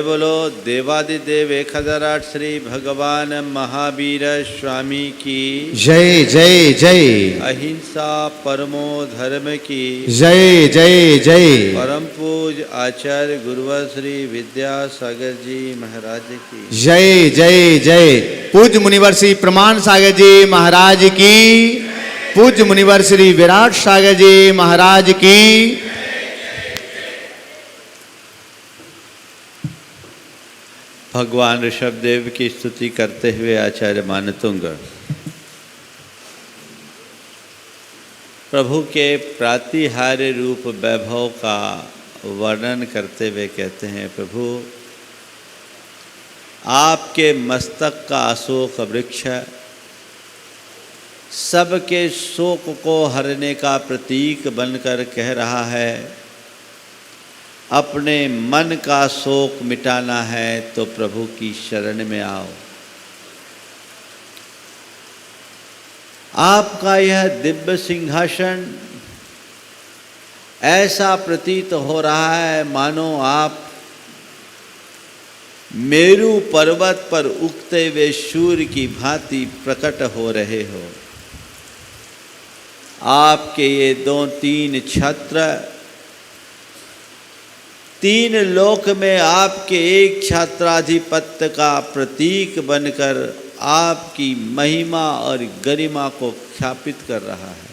बोलो देवादिदेव 1008 श्री भगवान महावीर स्वामी की जय जय जय। अहिंसा परमो धर्म की जय जय जय। परम पूज आचार्य गुरुवर श्री विद्यासागर जी महाराज की जय जय जय। पूज्य मुनिवर श्री प्रमाण सागर जी महाराज की, पूज्य मुनिवर श्री विराट सागर जी महाराज की। भगवान ऋषभदेव की स्तुति करते हुए आचार्य मानतुंग प्रभु के प्रातिहार्य रूप वैभव का वर्णन करते हुए कहते हैं, प्रभु आपके मस्तक का अशोक वृक्ष सबके शोक को हरने का प्रतीक बनकर कह रहा है, अपने मन का शोक मिटाना है तो प्रभु की शरण में आओ। आपका यह दिव्य सिंहासन ऐसा प्रतीत हो रहा है मानो आप मेरू पर्वत पर उगते हुए सूर्य की भांति प्रकट हो रहे हो। आपके ये 2-3 छत्र, 3 लोक में आपके एक छात्राधिपत्य का प्रतीक बनकर आपकी महिमा और गरिमा को ख्यापित कर रहा है।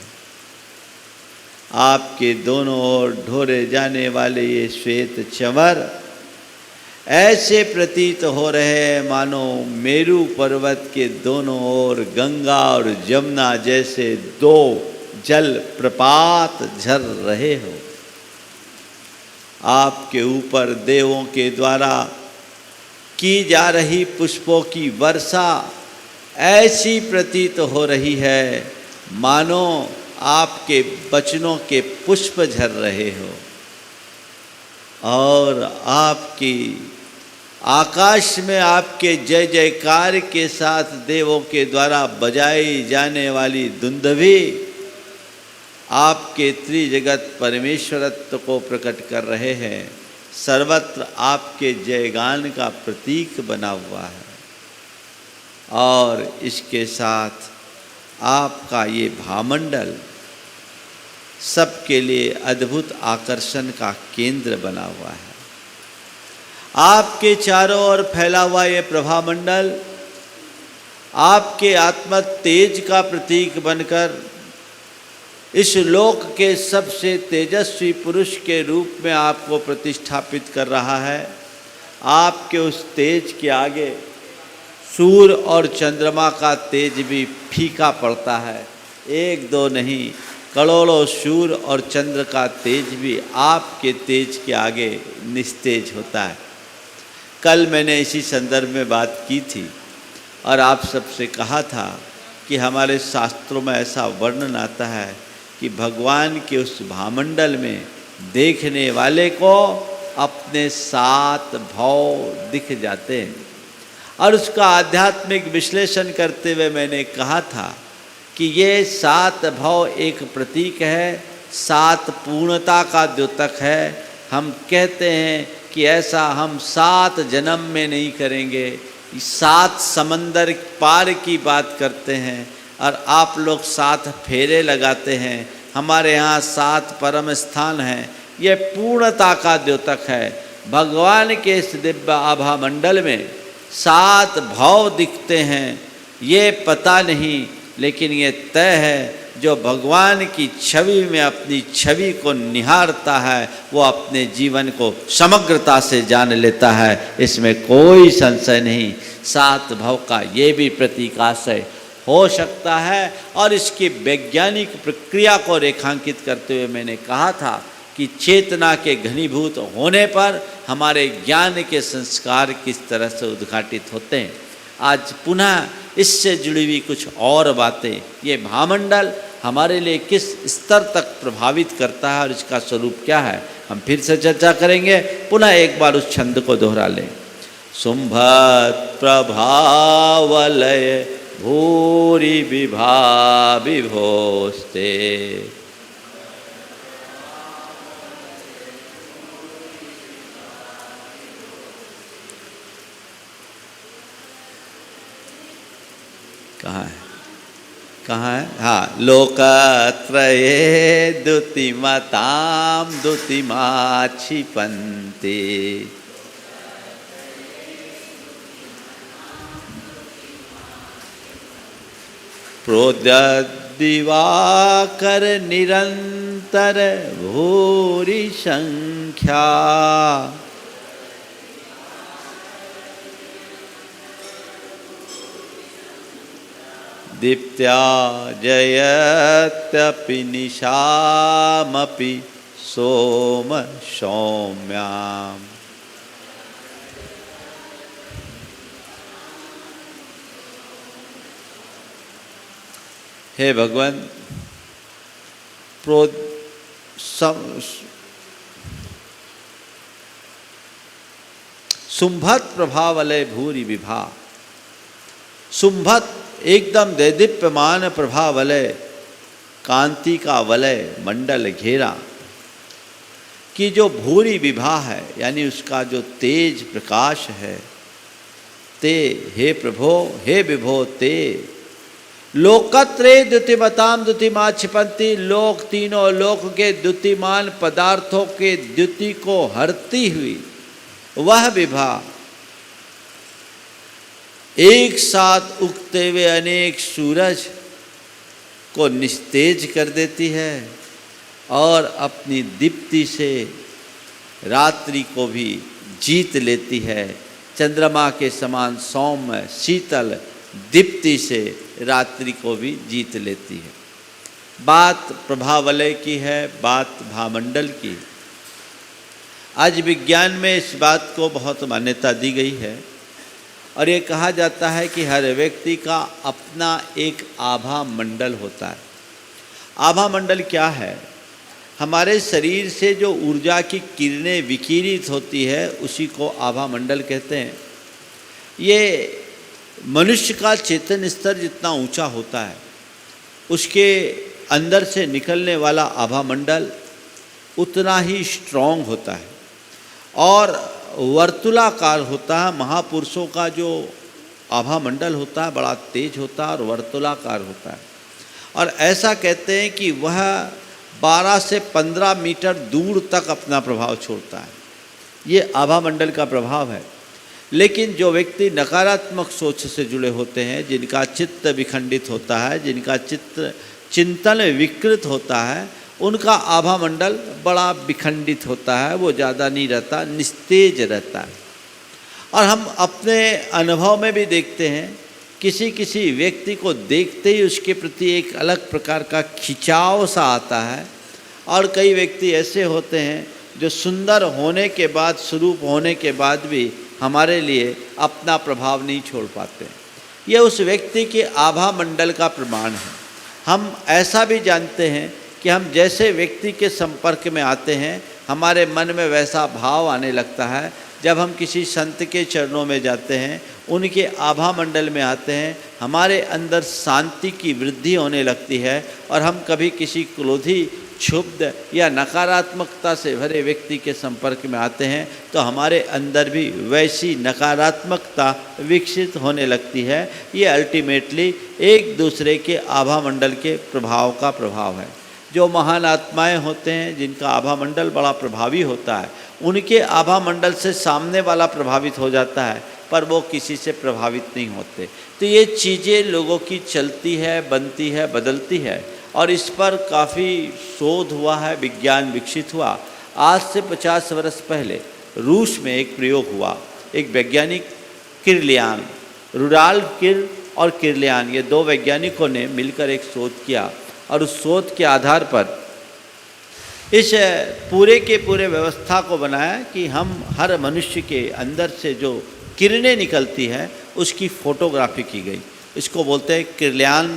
आपके दोनों ओर ढोरे जाने वाले ये श्वेत चंवर ऐसे प्रतीत हो रहे हैं मानो मेरू पर्वत के दोनों ओर गंगा और जमुना जैसे 2 जल प्रपात झर रहे हो। आपके ऊपर देवों के द्वारा की जा रही पुष्पों की वर्षा ऐसी प्रतीत हो रही है मानो आपके वचनों के पुष्प झर रहे हो। और आपकी आकाश में आपके जय जयकार के साथ देवों के द्वारा बजाई जाने वाली दुंदुभी आपके त्रिजगत परमेश्वरत्व को प्रकट कर रहे हैं। सर्वत्र आपके जयगान का प्रतीक बना हुआ है और इसके साथ आपका ये भामंडल सबके लिए अद्भुत आकर्षण का केंद्र बना हुआ है। आपके चारों ओर फैला हुआ ये प्रभामंडल आपके आत्म तेज का प्रतीक बनकर इस लोक के सबसे तेजस्वी पुरुष के रूप में आपको प्रतिष्ठापित कर रहा है। आपके उस तेज के आगे सूर्य और चंद्रमा का तेज भी फीका पड़ता है। 1-2 नहीं, करोड़ों सूर्य और चंद्र का तेज भी आपके तेज के आगे निस्तेज होता है। कल मैंने इसी संदर्भ में बात की थी और आप सबसे कहा था कि हमारे शास्त्रों में ऐसा वर्णन आता है कि भगवान के उस भामंडल में देखने वाले को अपने 7 भाव दिख जाते हैं। और उसका आध्यात्मिक विश्लेषण करते हुए मैंने कहा था कि ये 7 भाव एक प्रतीक है, 7 पूर्णता का द्योतक है। हम कहते हैं कि ऐसा हम 7 जन्म में नहीं करेंगे, 7 समंदर पार की बात करते हैं और आप लोग 7 फेरे लगाते हैं। हमारे यहाँ 7 परम स्थान हैं। ये पूर्णता का द्योतक है। भगवान के इस दिव्य आभा मंडल में 7 भाव दिखते हैं, ये पता नहीं, लेकिन ये तय है जो भगवान की छवि में अपनी छवि को निहारता है वो अपने जीवन को समग्रता से जान लेता है, इसमें कोई संशय नहीं। 7 भाव का ये भी प्रतीकाशय हो सकता है। और इसकी वैज्ञानिक प्रक्रिया को रेखांकित करते हुए मैंने कहा था कि चेतना के घनीभूत होने पर हमारे ज्ञान के संस्कार किस तरह से उद्घाटित होते हैं। आज पुनः इससे जुड़ी हुई कुछ और बातें, ये भामंडल हमारे लिए किस स्तर तक प्रभावित करता है और इसका स्वरूप क्या है, हम फिर से चर्चा करेंगे। पुनः एक बार उस छंद को दोहरा लें। शुंभत प्रभावलय भूरि विभा विभोस्ते कहाँ है, कहाँ है? हाँ, लोकत्रये द्युतिमतां द्युतिमा क्षिपन्ति। प्रोद्यद्दिवाकर निरंतर भूरि संख्या। दीप्त्या जयत्यपि निशामपि सोम सौम्याम्। हे भगवान, शुंभत प्रभावलय भूरि विभा। शुंभत एकदम दैदीप्यमान प्रभा वलय, कांति का वलय मंडल घेरा कि जो भूरि विभा है, यानी उसका जो तेज प्रकाश है। ते हे प्रभो, हे विभो ते लोकत्रे द्युतिमताम द्युतिमा क्षिपन्ति। लोक, तीनों लोक के द्युतिमान पदार्थों के द्युति को हरती हुई वह विभा एक साथ उगते हुए अनेक सूरज को निस्तेज कर देती है और अपनी दीप्ति से रात्रि को भी जीत लेती है। चंद्रमा के समान सौम्य शीतल दीप्ति से रात्रि को भी जीत लेती है। बात प्रभावलय की है, बात भामंडल की। आज विज्ञान में इस बात को बहुत मान्यता दी गई है और ये कहा जाता है कि हर व्यक्ति का अपना एक आभा मंडल होता है। आभा मंडल क्या है? हमारे शरीर से जो ऊर्जा की किरणें विकिरित होती है उसी को आभा मंडल कहते हैं। ये मनुष्य का चेतन स्तर जितना ऊंचा होता है उसके अंदर से निकलने वाला आभा मंडल उतना ही स्ट्रॉन्ग होता है और वर्तुलाकार होता है। महापुरुषों का जो आभा मंडल होता है बड़ा तेज होता है और वर्तुलाकार होता है। और ऐसा कहते हैं कि वह 12 से 15 मीटर दूर तक अपना प्रभाव छोड़ता है। ये आभा मंडल का प्रभाव है। लेकिन जो व्यक्ति नकारात्मक सोच से जुड़े होते हैं, जिनका चित्त विखंडित होता है, जिनका चिंतन विकृत होता है, उनका आभा मंडल बड़ा विखंडित होता है। वो ज़्यादा नहीं रहता, निस्तेज रहता है। और हम अपने अनुभव में भी देखते हैं, किसी किसी व्यक्ति को देखते ही उसके प्रति एक अलग प्रकार का खिंचाव सा आता है। और कई व्यक्ति ऐसे होते हैं जो सुंदर होने के बाद, स्वरूप होने के बाद भी हमारे लिए अपना प्रभाव नहीं छोड़ पाते। ये उस व्यक्ति के आभा मंडल का प्रमाण है। हम ऐसा भी जानते हैं कि हम जैसे व्यक्ति के संपर्क में आते हैं हमारे मन में वैसा भाव आने लगता है। जब हम किसी संत के चरणों में जाते हैं, उनके आभा मंडल में आते हैं, हमारे अंदर शांति की वृद्धि होने लगती है और हम कभी किसी क्रोधी, क्षुब्ध या नकारात्मकता से भरे व्यक्ति के संपर्क में आते हैं तो हमारे अंदर भी वैसी नकारात्मकता विकसित होने लगती है। ये अल्टीमेटली एक दूसरे के आभा मंडल के प्रभाव का प्रभाव है। जो महान आत्माएं होते हैं, जिनका आभा मंडल बड़ा प्रभावी होता है, उनके आभा मंडल से सामने वाला प्रभावित हो जाता है पर वो किसी से प्रभावित नहीं होते। तो ये चीज़ें लोगों की चलती है, बनती है, बदलती है और इस पर काफ़ी शोध हुआ है, विज्ञान विकसित हुआ। आज से 50 वर्ष पहले रूस में एक प्रयोग हुआ। एक वैज्ञानिक किर्लियान, रुडाल्फ किर और किर्लियान, ये दो वैज्ञानिकों ने मिलकर एक शोध किया और उस शोध के आधार पर इस पूरे के पूरे व्यवस्था को बनाया कि हम हर मनुष्य के अंदर से जो किरणें निकलती हैं उसकी फोटोग्राफी की गई। इसको बोलते हैं किर्लियान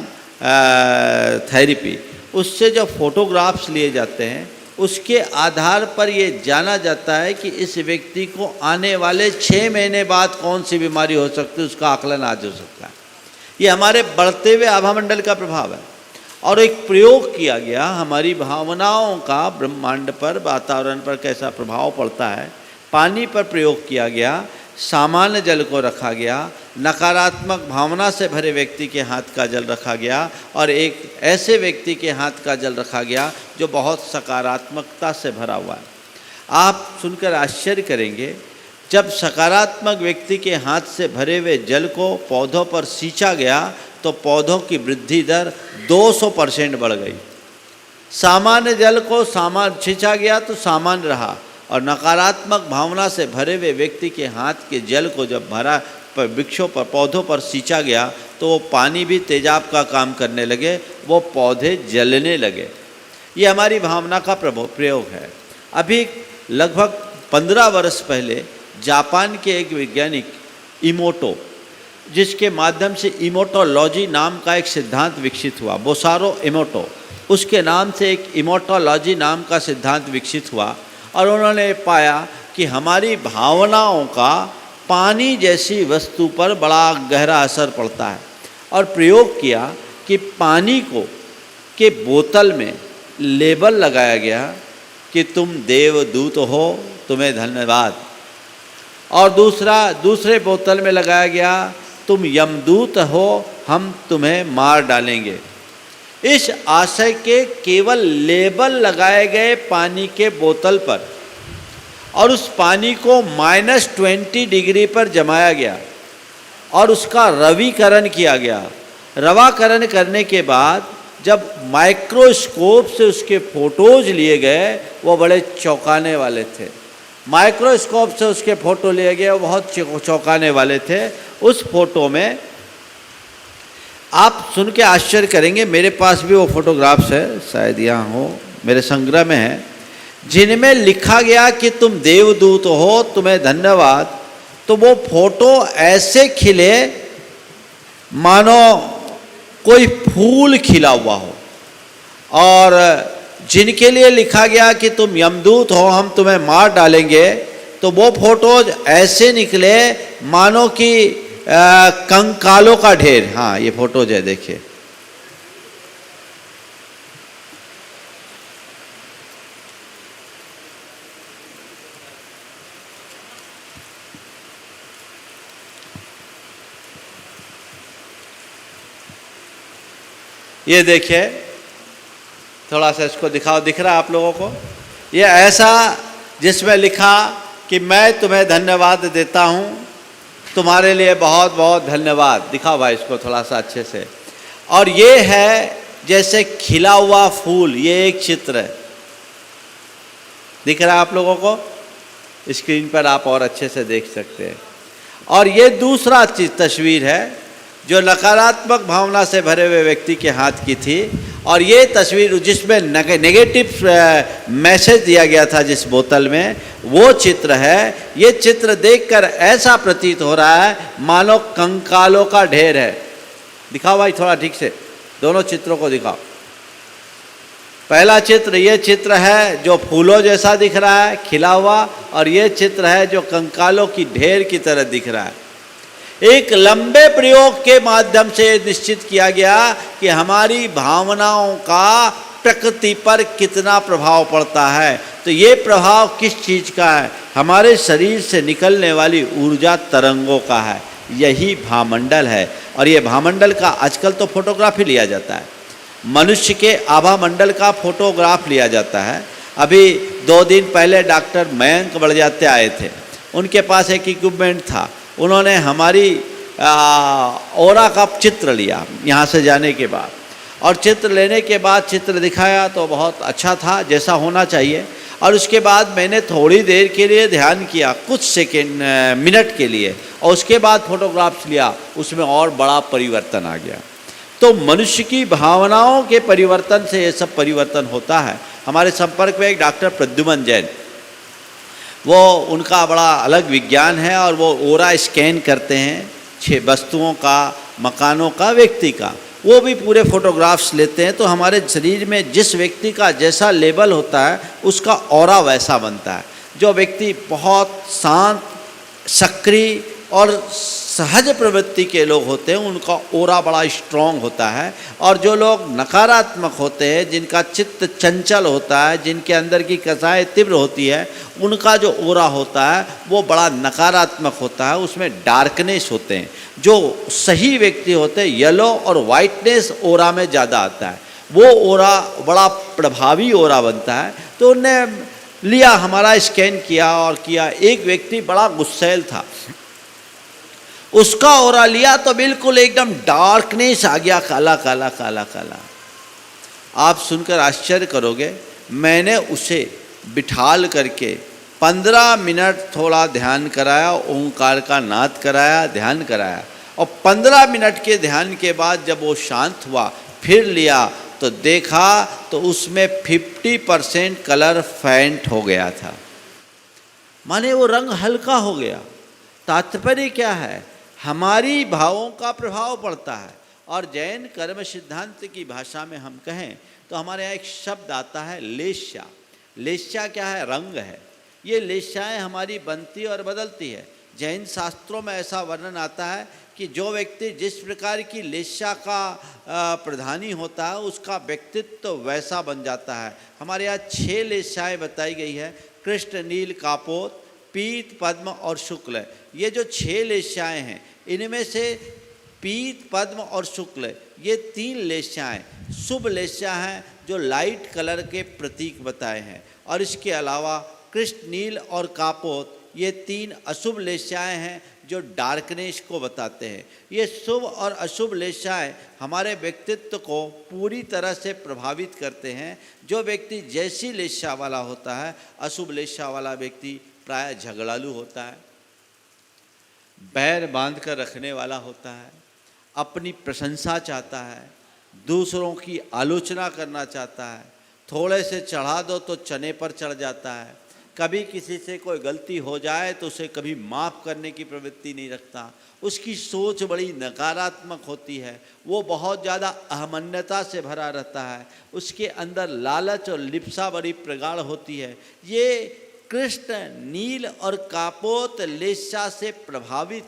थेरेपी। उससे जो फोटोग्राफ्स लिए जाते हैं उसके आधार पर ये जाना जाता है कि इस व्यक्ति को आने वाले 6 महीने बाद कौन सी बीमारी हो सकती है, उसका आकलन आज हो सकता है। ये हमारे बढ़ते हुए आभा मंडल का प्रभाव है। और एक प्रयोग किया गया, हमारी भावनाओं का ब्रह्मांड पर, वातावरण पर कैसा प्रभाव पड़ता है, पानी पर प्रयोग किया गया। सामान्य जल को रखा गया, नकारात्मक भावना से भरे व्यक्ति के हाथ का जल रखा गया, और एक ऐसे व्यक्ति के हाथ का जल रखा गया जो बहुत सकारात्मकता से भरा हुआ है। आप सुनकर आश्चर्य करेंगे, जब सकारात्मक व्यक्ति के हाथ से भरे हुए जल को पौधों पर सींचा गया तो पौधों की वृद्धि दर 200% बढ़ गई। सामान्य जल को सींचा गया तो सामान्य रहा, और नकारात्मक भावना से भरे हुए व्यक्ति के हाथ के जल को जब भरा वृक्षों पर पौधों पर सींचा गया तो वो पानी भी तेजाब का काम करने लगे, वो पौधे जलने लगे। ये हमारी भावना का प्रयोग है। अभी लगभग 15 वर्ष पहले जापान के एक वैज्ञानिक इमोटो, जिसके माध्यम से इमोटोलॉजी नाम का एक सिद्धांत विकसित हुआ, बोसारो इमोटो, उसके नाम से एक इमोटोलॉजी नाम का सिद्धांत विकसित हुआ, और उन्होंने पाया कि हमारी भावनाओं का पानी जैसी वस्तु पर बड़ा गहरा असर पड़ता है, और प्रयोग किया कि पानी को के बोतल में लेबल लगाया गया कि तुम देवदूत हो, तुम्हें धन्यवाद, और दूसरे बोतल में लगाया गया तुम यमदूत हो, हम तुम्हें मार डालेंगे। इस आशय के केवल लेबल लगाए गए पानी के बोतल पर, और उस पानी को -20 डिग्री पर जमाया गया और उसका रवीकरण किया गया। रवाकरण करने के बाद जब माइक्रोस्कोप से उसके फोटोज लिए गए, वो बड़े चौंकाने वाले थे। माइक्रोस्कोप से उसके फ़ोटो लिए गए, वो बहुत चौंकाने वाले थे। उस फोटो में आप सुन के आश्चर्य करेंगे, मेरे पास भी वो फोटोग्राफ्स है, शायद यहाँ हो, मेरे संग्रह में है, जिनमें लिखा गया कि तुम देवदूत हो, तुम्हें धन्यवाद। तो वो फोटो ऐसे खिले मानो कोई फूल खिला हुआ हो, और जिनके लिए लिखा गया कि तुम यमदूत हो, हम तुम्हें मार डालेंगे, तो वो फोटोज ऐसे निकले मानो कि कंकालों का ढेर। हाँ, ये फोटोज है, देखिए। ये देखिए, थोड़ा सा इसको दिखाओ, दिख रहा है आप लोगों को? ये ऐसा जिसमें लिखा कि मैं तुम्हें धन्यवाद देता हूँ, तुम्हारे लिए बहुत बहुत धन्यवाद। दिखाओ भाई इसको थोड़ा सा अच्छे से। और ये है जैसे खिला हुआ फूल, ये एक चित्र है, दिख रहा है आप लोगों को? स्क्रीन पर आप और अच्छे से देख सकते हैं। और ये दूसरा तस्वीर है जो नकारात्मक भावना से भरे हुए व्यक्ति के हाथ की थी, और ये तस्वीर जिसमें नेगेटिव मैसेज दिया गया था जिस बोतल में, वो चित्र है। ये चित्र देखकर ऐसा प्रतीत हो रहा है मानो कंकालों का ढेर है। दिखाओ भाई थोड़ा ठीक से, दोनों चित्रों को दिखाओ। पहला चित्र, ये चित्र है जो फूलों जैसा दिख रहा है खिला हुआ, और ये चित्र है जो कंकालों की ढेर की तरह दिख रहा है। एक लंबे प्रयोग के माध्यम से निश्चित किया गया कि हमारी भावनाओं का प्रकृति पर कितना प्रभाव पड़ता है। तो ये प्रभाव किस चीज़ का है? हमारे शरीर से निकलने वाली ऊर्जा तरंगों का है। यही भामंडल है, और ये भामंडल का आजकल तो फोटोग्राफी लिया जाता है, मनुष्य के आभा मंडल का फोटोग्राफ लिया जाता है। अभी 2 दिन पहले डॉक्टर मयंक बड़जात्या आए थे, उनके पास एक इक्विपमेंट था, उन्होंने हमारी ओरा का चित्र लिया यहाँ से जाने के बाद, और चित्र लेने के बाद चित्र दिखाया तो बहुत अच्छा था, जैसा होना चाहिए। और उसके बाद मैंने थोड़ी देर के लिए ध्यान किया, कुछ मिनट के लिए, और उसके बाद फोटोग्राफ्स लिया, उसमें और बड़ा परिवर्तन आ गया। तो मनुष्य की भावनाओं के परिवर्तन से ये सब परिवर्तन होता है। हमारे संपर्क में एक डॉक्टर प्रद्युमन जैन, वो उनका बड़ा अलग विज्ञान है, और वो ओरा स्कैन करते हैं 6 वस्तुओं का, मकानों का, व्यक्ति का, वो भी पूरे फोटोग्राफ्स लेते हैं। तो हमारे शरीर में जिस व्यक्ति का जैसा लेवल होता है उसका ऑरा वैसा बनता है। जो व्यक्ति बहुत शांत, सक्रिय और सहज प्रवृत्ति के लोग होते हैं उनका ओरा बड़ा स्ट्रांग होता है, और जो लोग नकारात्मक होते हैं, जिनका चित्त चंचल होता है, जिनके अंदर की कसाएं तीव्र होती है, उनका जो ओरा होता है वो बड़ा नकारात्मक होता है, उसमें डार्कनेस होते हैं। जो सही व्यक्ति होते हैं येलो और वाइटनेस ओरा में ज़्यादा आता है, वो ओरा बड़ा प्रभावी ओरा बनता है। तो उन्हें लिया, हमारा स्कैन किया और किया, एक व्यक्ति बड़ा गुस्सैल था, उसका ओरा लिया तो बिल्कुल एकदम डार्कनेस आ गया, काला काला काला काला। आप सुनकर आश्चर्य करोगे, मैंने उसे बिठाल करके 15 मिनट थोड़ा ध्यान कराया, ओंकार का नाद कराया, ध्यान कराया, और 15 मिनट के ध्यान के बाद जब वो शांत हुआ, फिर लिया तो देखा तो उसमें 50% कलर फेंट हो गया था, माने वो रंग हल्का हो गया। तात्पर्य क्या है? हमारी भावों का प्रभाव पड़ता है। और जैन कर्म सिद्धांत की भाषा में हम कहें तो हमारे यहाँ एक शब्द आता है लेस्या। लेस्या क्या है? रंग है। ये लेस्याएँ हमारी बनती और बदलती है। जैन शास्त्रों में ऐसा वर्णन आता है कि जो व्यक्ति जिस प्रकार की लेस्या का प्रधानी होता है उसका व्यक्तित्व तो वैसा बन जाता है। हमारे यहाँ 6 लेस्याएँ बताई गई है, कृष्ण, नील, कापोत, पीत, पद्म और शुक्ल। ये जो 6 लेस्याएँ हैं, इनमें से पीत, पद्म और शुक्ल, ये 3 लेस्याएँ शुभ लेस्या हैं जो लाइट कलर के प्रतीक बताए हैं, और इसके अलावा कृष्ण, नील और कापोत, ये 3 अशुभ लेस्याएँ हैं जो डार्कनेस को बताते हैं। ये शुभ और अशुभ लेस्याएँ हमारे व्यक्तित्व को पूरी तरह से प्रभावित करते हैं। जो व्यक्ति जैसी लेस्या वाला होता है, अशुभ लेस्या वाला व्यक्ति प्राय झगड़ालू होता है, बैर बांध कर रखने वाला होता है, अपनी प्रशंसा चाहता है, दूसरों की आलोचना करना चाहता है, थोड़े से चढ़ा दो तो चने पर चढ़ जाता है, कभी किसी से कोई गलती हो जाए तो उसे कभी माफ़ करने की प्रवृत्ति नहीं रखता, उसकी सोच बड़ी नकारात्मक होती है, वो बहुत ज़्यादा अहमन्यता से भरा रहता है, उसके अंदर लालच और लिप्सा बड़ी प्रगाढ़ होती है। ये कृष्ण, नील और कापोत लेस्या से प्रभावित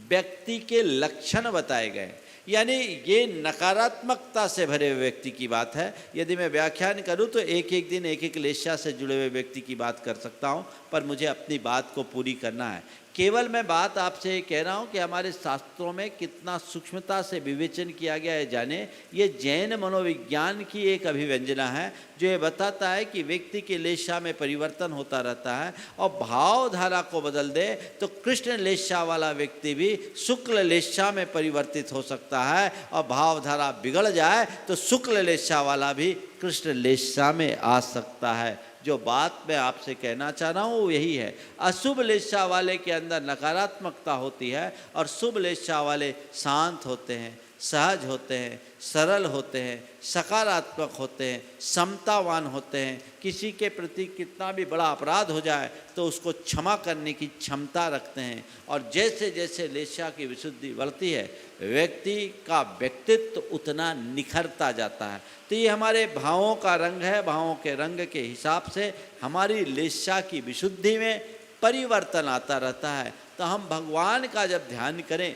व्यक्ति के लक्षण बताए गए। यानी ये नकारात्मकता से भरे हुए व्यक्ति की बात है। यदि मैं व्याख्यान करूं तो एक एक दिन एक एक लेस्या से जुड़े हुए व्यक्ति की बात कर सकता हूं, पर मुझे अपनी बात को पूरी करना है। केवल मैं बात आपसे कह रहा हूं कि हमारे शास्त्रों में कितना सूक्ष्मता से विवेचन किया गया है जाने। ये जैन मनोविज्ञान की एक अभिव्यंजना है जो ये बताता है कि व्यक्ति के लेस्या में परिवर्तन होता रहता है, और भावधारा को बदल दे तो कृष्ण लेस्या वाला व्यक्ति भी शुक्ल लेस्या में परिवर्तित हो सकता है, और भावधारा बिगड़ जाए तो शुक्ल लेस्या वाला भी कृष्ण लेस्या में आ सकता है। जो बात मैं आपसे कहना चाह रहा हूँ वो यही है, अशुभ लेस्या वाले के अंदर नकारात्मकता होती है, और शुभ लेस्या वाले शांत होते हैं, सहज होते हैं, सरल होते हैं, सकारात्मक होते हैं, समतावान होते हैं। किसी के प्रति कितना भी बड़ा अपराध हो जाए तो उसको क्षमा करने की क्षमता रखते हैं, और जैसे जैसे लेस्या की विशुद्धि बढ़ती है व्यक्ति का व्यक्तित्व उतना निखरता जाता है। तो ये हमारे भावों का रंग है। भावों के रंग के हिसाब से हमारी लेस्या की विशुद्धि में परिवर्तन आता रहता है। तो हम भगवान का जब ध्यान करें,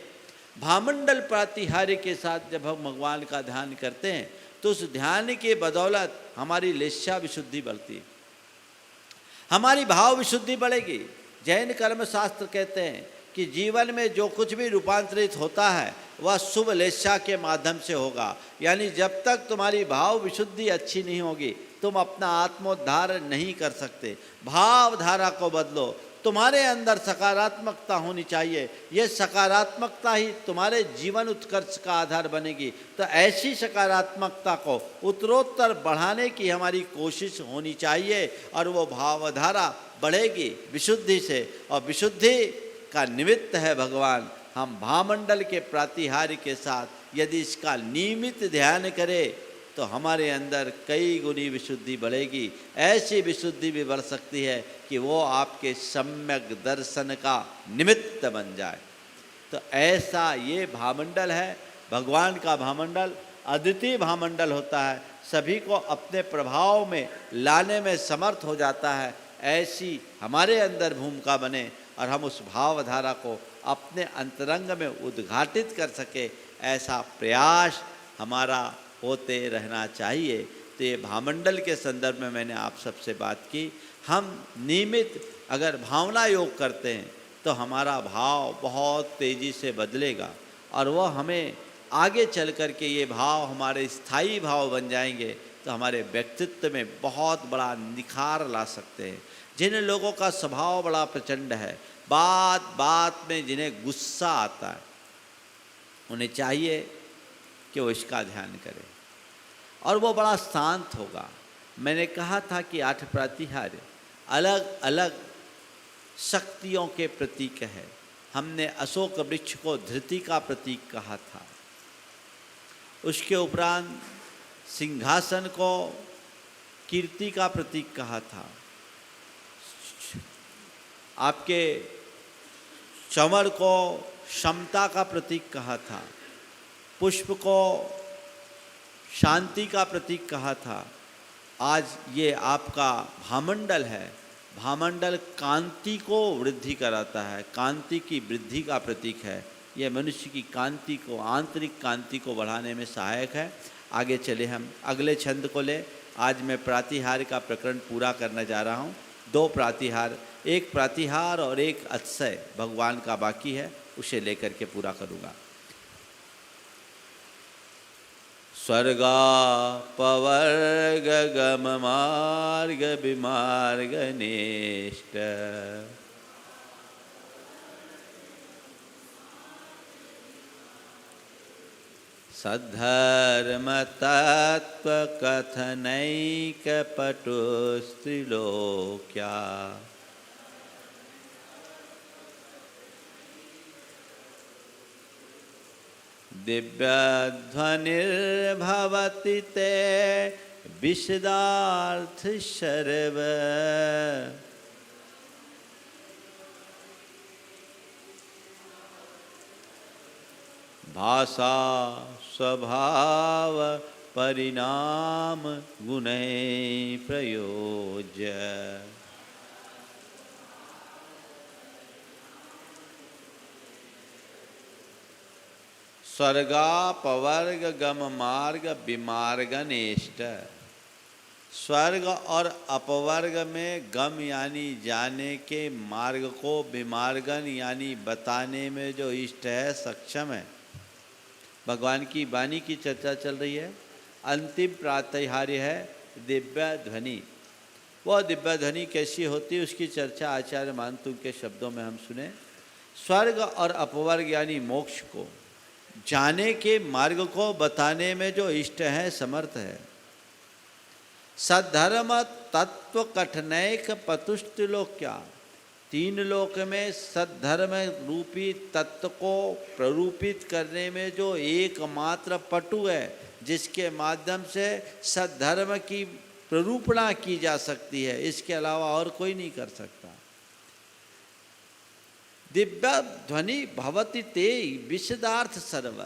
भामंडल प्रातिहार्य के साथ जब हम भगवान का ध्यान करते हैं तो उस ध्यान के बदौलत हमारी लेस्या विशुद्धि बढ़ती है, हमारी भाव विशुद्धि बढ़ेगी। जैन कर्म शास्त्र कहते हैं कि जीवन में जो कुछ भी रूपांतरित होता है वह शुभ लेस्या के माध्यम से होगा। यानी जब तक तुम्हारी भाव विशुद्धि अच्छी नहीं होगी तुम अपना आत्मोद्धार नहीं कर सकते। भावधारा को बदलो, तुम्हारे अंदर सकारात्मकता होनी चाहिए। ये सकारात्मकता ही तुम्हारे जीवन उत्कर्ष का आधार बनेगी। तो ऐसी सकारात्मकता को उत्तरोत्तर बढ़ाने की हमारी कोशिश होनी चाहिए, और वो भावधारा बढ़ेगी विशुद्धि से, और विशुद्धि का निमित्त है भगवान। हम भामंडल के प्रातिहार्य के साथ यदि इसका नियमित ध्यान करें तो हमारे अंदर कई गुनी विशुद्धि बढ़ेगी। ऐसी विशुद्धि भी बढ़ सकती है कि वो आपके सम्यक दर्शन का निमित्त बन जाए। तो ऐसा ये भामंडल है, भगवान का भामंडल अद्वितीय भामंडल होता है, सभी को अपने प्रभाव में लाने में समर्थ हो जाता है। ऐसी हमारे अंदर भूमिका बने और हम उस भावधारा को अपने अंतरंग में उद्घाटित कर सके, ऐसा प्रयास हमारा होते रहना चाहिए। तो ये भावमंडल के संदर्भ में मैंने आप सबसे बात की। हम नियमित अगर भावना योग करते हैं तो हमारा भाव बहुत तेज़ी से बदलेगा और वह हमें आगे चल कर के ये भाव हमारे स्थायी भाव बन जाएंगे, तो हमारे व्यक्तित्व में बहुत बड़ा निखार ला सकते हैं। जिन लोगों का स्वभाव बड़ा प्रचंड है, बात बात में जिन्हें गुस्सा आता है, उन्हें चाहिए कि वो इसका ध्यान करें और वो बड़ा शांत होगा। मैंने कहा था कि 8 प्रातिहार्य अलग अलग शक्तियों के प्रतीक है। हमने अशोक वृक्ष को धृति का प्रतीक कहा था, उसके उपरांत सिंहासन को कीर्ति का प्रतीक कहा था, आपके चंवर को क्षमता का प्रतीक कहा था, पुष्प को शांति का प्रतीक कहा था। आज ये आपका भामंडल है, भामंडल कांति को वृद्धि कराता है, कांति की वृद्धि का प्रतीक है। यह मनुष्य की कांति को, आंतरिक कांति को बढ़ाने में सहायक है। आगे चले हम अगले छंद को ले। आज मैं प्रातिहार का प्रकरण पूरा करने जा रहा हूँ। 2 प्रातिहार, एक प्रातिहार और एक अतिशय भगवान का बाकी है, उसे लेकर के पूरा करूँगा। स्वर्गा पवर्ग गम मार्ग विमार्ग नेष्ट, सद्धर्म तत्व कथनैक पटुस्त्रिलोक्या, दिव्यध्वनिर्भवति ते विशदार्थ सर्व, भाषा स्वभाव परिणाम गुणैः प्रयोज्य, स्वर्गापवर्ग गम मार्ग विमार्गनेष्ट। स्वर्ग और अपवर्ग में गम यानी जाने के, मार्ग को विमार्गन यानी बताने में जो इष्ट है, सक्षम है। भगवान की वाणी की चर्चा चल रही है। अंतिम प्रातिहार्य है दिव्य ध्वनि। वह दिव्य ध्वनि कैसी होती है, उसकी चर्चा आचार्य मानतु के शब्दों में हम सुने। स्वर्ग और अपवर्ग यानी मोक्ष को, जाने के मार्ग को बताने में जो इष्ट है, समर्थ है। सद्धर्म तत्व कठनैक पतुष्त्रिलोक्या, 3 लोक में सद्धर्म रूपी तत्व को प्ररूपित करने में जो एकमात्र पटु है, जिसके माध्यम से सद्धर्म की प्ररूपणा की जा सकती है, इसके अलावा और कोई नहीं कर सकता। दिव्य ध्वनि भवति ते विशदार्थ सर्व,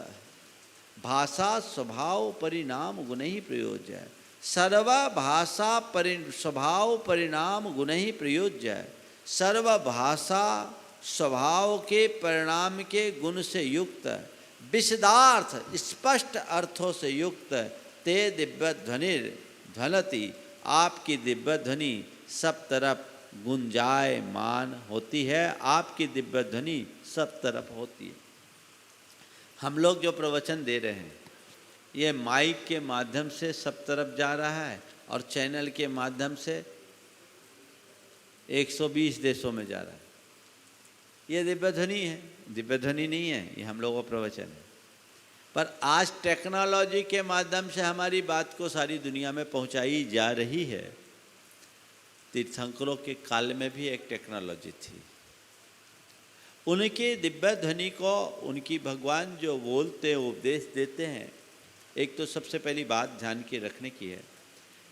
भाषा स्वभाव परिणाम गुण ही प्रयोज्य है। सर्व भाषा स्वभाव परिणाम गुण ही प्रयोज्य है। सर्व भाषा स्वभाव के परिणाम के गुण से युक्त, विशदार्थ स्पष्ट अर्थों से युक्त, ते दिव्य ध्वनिर ध्वलति, आपकी दिव्य ध्वनि सब तरफ गुंजायमान होती है। आपकी दिव्य ध्वनि सब तरफ होती है। हम लोग जो प्रवचन दे रहे हैं, ये माइक के माध्यम से सब तरफ जा रहा है और चैनल के माध्यम से 120 देशों में जा रहा है। ये दिव्य ध्वनि है, दिव्य ध्वनि नहीं है, ये हम लोगों का प्रवचन है। पर आज टेक्नोलॉजी के माध्यम से हमारी बात को सारी दुनिया में पहुंचाई जा रही है। तीर्थंकरों के काल में भी एक टेक्नोलॉजी थी। उनके दिव्य ध्वनि को, उनकी भगवान जो बोलते हैं, उपदेश देते हैं, एक तो सबसे पहली बात ध्यान की रखने की है,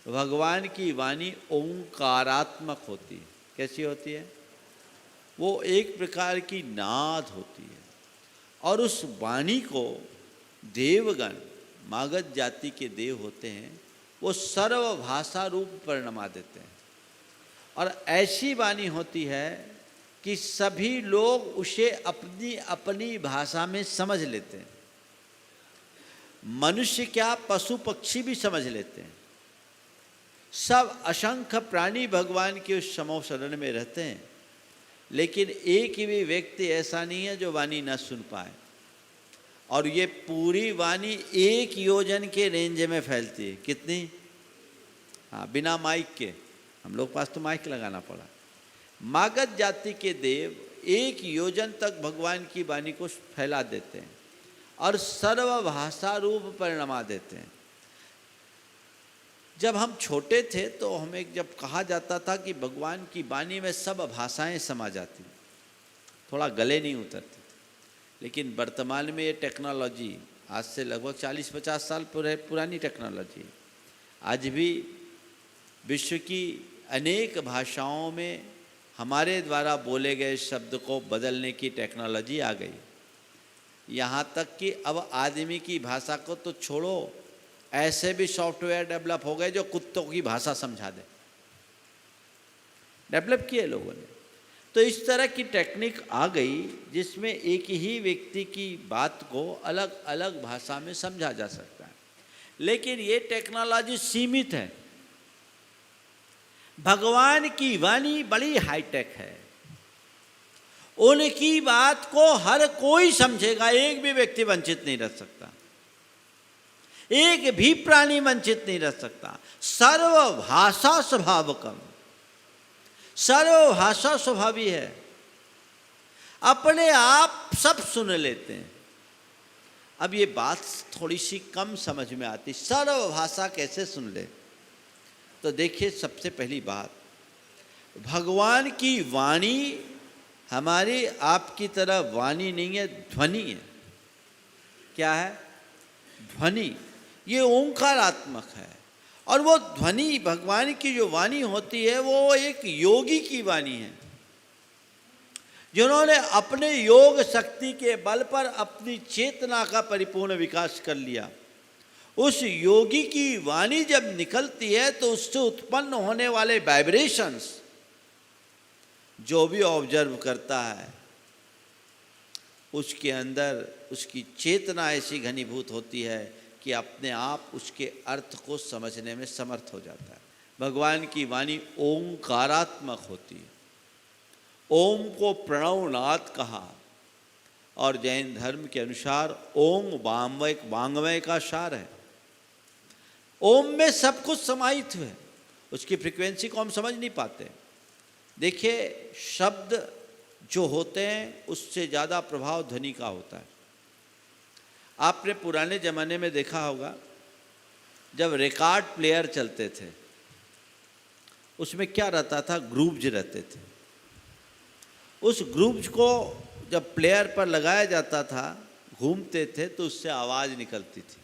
भगवान की वाणी ओंकारात्मक होती है। कैसी होती है? वो एक प्रकार की नाद होती है और उस वाणी को देवगण, मागध जाति के देव होते हैं, वो सर्व भाषा रूप परिणमा देते हैं। और ऐसी वाणी होती है कि सभी लोग उसे अपनी अपनी भाषा में समझ लेते हैं। मनुष्य क्या, पशु पक्षी भी समझ लेते हैं। सब असंख्य प्राणी भगवान के उस समूह शरण में रहते हैं, लेकिन एक भी व्यक्ति ऐसा नहीं है जो वाणी न सुन पाए। और ये पूरी वाणी 1 योजन के रेंज में फैलती है। कितनी? हाँ, बिना माइक के। हम लोग पास तो माइक लगाना पड़ा। मागध जाति के देव 1 योजन तक भगवान की वाणी को फैला देते हैं और सर्वभाषा रूप परिणमा देते हैं। जब हम छोटे थे तो हमें जब कहा जाता था कि भगवान की वाणी में सब भाषाएं समा जाती, थोड़ा गले नहीं उतरते। लेकिन वर्तमान में ये टेक्नोलॉजी आज से लगभग 40-50 साल पुरानी टेक्नोलॉजी, आज भी विश्व की अनेक भाषाओं में हमारे द्वारा बोले गए शब्द को बदलने की टेक्नोलॉजी आ गई। यहाँ तक कि अब आदमी की भाषा को तो छोड़ो, ऐसे भी सॉफ्टवेयर डेवलप हो गए जो कुत्तों की भाषा समझा दे। डेवलप किए लोगों ने। तो इस तरह की टेक्निक आ गई जिसमें एक ही व्यक्ति की बात को अलग अलग भाषा में समझा जा सकता है। लेकिन ये टेक्नोलॉजी सीमित है। भगवान की वाणी बड़ी हाईटेक है। उनकी बात को हर कोई समझेगा, एक भी व्यक्ति वंचित नहीं रह सकता, एक भी प्राणी वंचित नहीं रह सकता। सर्वभाषा स्वभावकम, सर्वभाषा स्वभावी है, अपने आप सब सुन लेते हैं। अब ये बात थोड़ी सी कम समझ में आती, सर्वभाषा कैसे सुन ले? तो देखिए, सबसे पहली बात, भगवान की वाणी हमारी आपकी तरह वाणी नहीं है, ध्वनि है। क्या है? ध्वनि। ये ओंकारात्मक है। और वो ध्वनि, भगवान की जो वाणी होती है, वो एक योगी की वाणी है, जिन्होंने अपने योग शक्ति के बल पर अपनी चेतना का परिपूर्ण विकास कर लिया। उस योगी की वाणी जब निकलती है तो उससे उत्पन्न होने वाले वाइब्रेशंस जो भी ऑब्जर्व करता है, उसके अंदर उसकी चेतना ऐसी घनीभूत होती है कि अपने आप उसके अर्थ को समझने में समर्थ हो जाता है। भगवान की वाणी ओंकारात्मक होती है। ओम को प्रणवनाद कहा, और जैन धर्म के अनुसार ओम वांग्मय का सार है। ओम में सब कुछ समाहित है। उसकी फ्रीक्वेंसी को हम समझ नहीं पाते। देखिए, शब्द जो होते हैं उससे ज़्यादा प्रभाव ध्वनि का होता है। आपने पुराने ज़माने में देखा होगा, जब रिकॉर्ड प्लेयर चलते थे उसमें क्या रहता था? ग्रूव्स रहते थे। उस ग्रूव्स को जब प्लेयर पर लगाया जाता था, घूमते थे, तो उससे आवाज़ निकलती थी।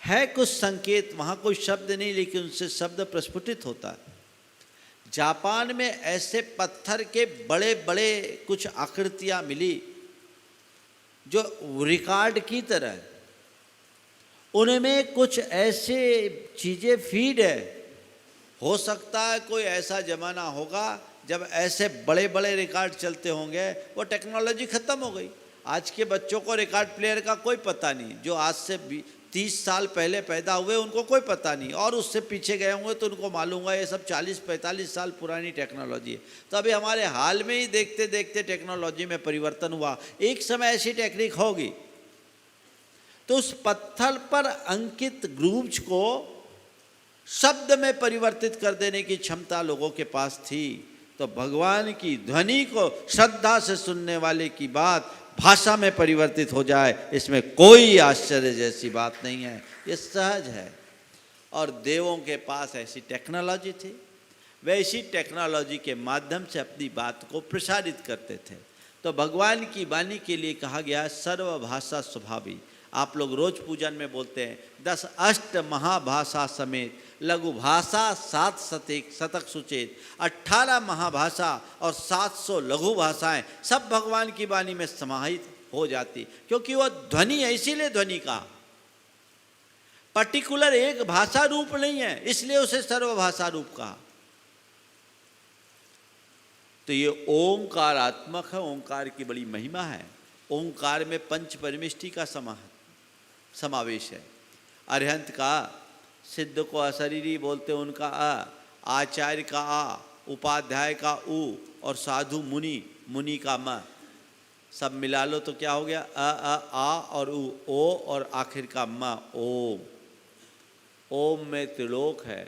है कुछ संकेत, वहाँ कोई शब्द नहीं, लेकिन उनसे शब्द प्रस्फुटित होता है। जापान में ऐसे पत्थर के बड़े बड़े कुछ आकृतियाँ मिली जो रिकॉर्ड की तरह है। उनमें कुछ ऐसे चीज़ें फीड है। हो सकता है कोई ऐसा ज़माना होगा जब ऐसे बड़े बड़े रिकॉर्ड चलते होंगे। वो टेक्नोलॉजी ख़त्म हो गई। आज के बच्चों को रिकॉर्ड प्लेयर का कोई पता नहीं। जो आज से 30 साल पहले पैदा हुए उनको कोई पता नहीं, और उससे पीछे गए होंगे तो उनको मालूम है ये सब 40-45 साल पुरानी टेक्नोलॉजी है। तो अभी हमारे हाल में ही देखते देखते टेक्नोलॉजी में परिवर्तन हुआ। एक समय ऐसी टेक्निक होगी तो उस पत्थर पर अंकित ग्रूव्स को शब्द में परिवर्तित कर देने की क्षमता लोगों के पास थी। तो भगवान की ध्वनि को श्रद्धा से सुनने वाले की बात भाषा में परिवर्तित हो जाए, इसमें कोई आश्चर्य जैसी बात नहीं है। ये सहज है। और देवों के पास ऐसी टेक्नोलॉजी थी, वैसी टेक्नोलॉजी के माध्यम से अपनी बात को प्रसारित करते थे। तो भगवान की वाणी के लिए कहा गया सर्वभाषा स्वभावी। आप लोग रोज पूजन में बोलते हैं 10 अष्ट महाभाषा समेत लघु भाषा 7 शतक सुचेत, 18 महाभाषा और 700 लघु भाषाएं सब भगवान की वाणी में समाहित हो जाती, क्योंकि वह ध्वनि है। इसीलिए ध्वनि कहा, पर्टिकुलर एक भाषा रूप नहीं है, इसलिए उसे सर्वभाषा रूप कहा। तो ये ओंकारात्मक है, ओंकार की बड़ी महिमा है। ओंकार में पंच परमिष्टि का समावेश है। अरिहंत का, सिद्ध को अशरीरी बोलते उनका अ, आचार्य का आ, उपाध्याय का उ और साधु मुनि, मुनि का म, सब मिला लो तो क्या हो गया? आ और उ, ओ और आखिर का म, ओम। ओम में त्रिलोक है,